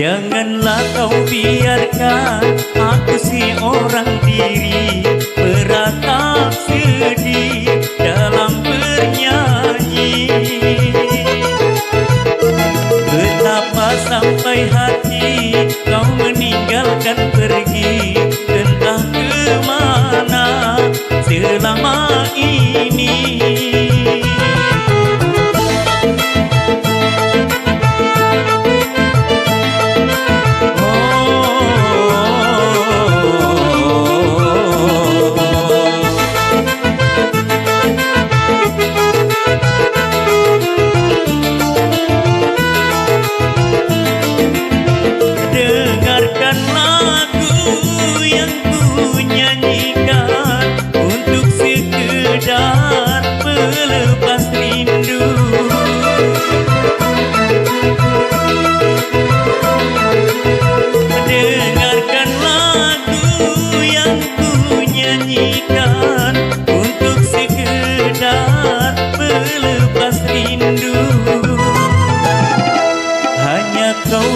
Janganlah kau biarkan aku si orang diri beratap sedih dalam bernyanyi. Betapa sampai hati kau meninggalkan pergi, entah ke mana selama ini.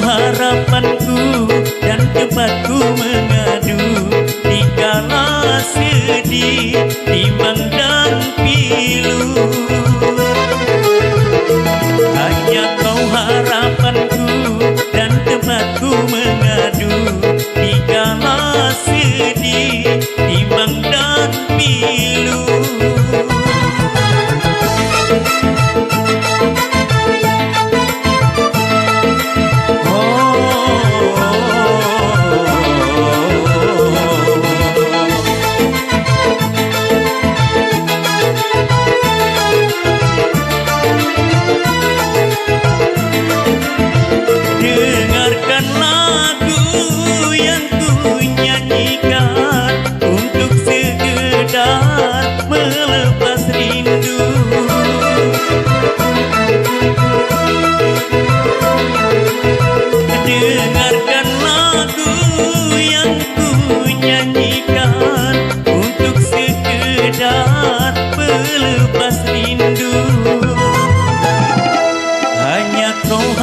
Harapanku dan tempatku mengadu dikala sedih, bimbang dan pilu. Hanya kau harapanku dan tempatku mengadu dikala sedih, bimbang dan pilu.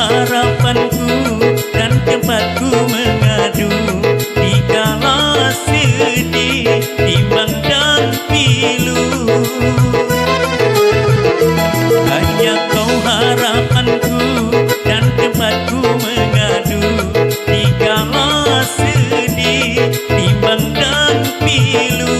Harapanku dan tempatku mengadu dikala sedih, bimbang dan pilu. Hanya kau harapanku dan tempatku mengadu dikala sedih, bimbang dan pilu.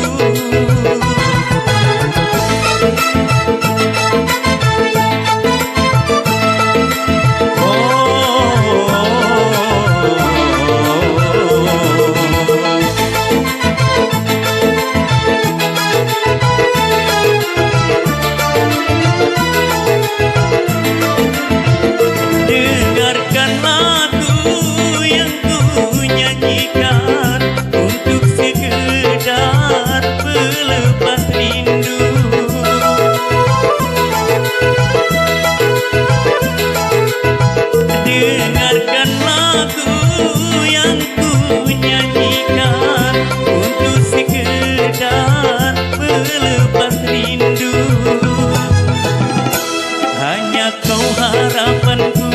Harapanku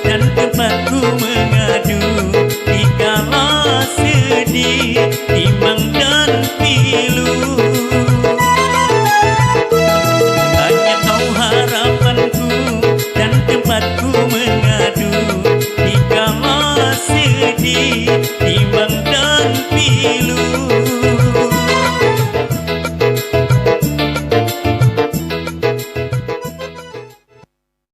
dan tempatku mengadu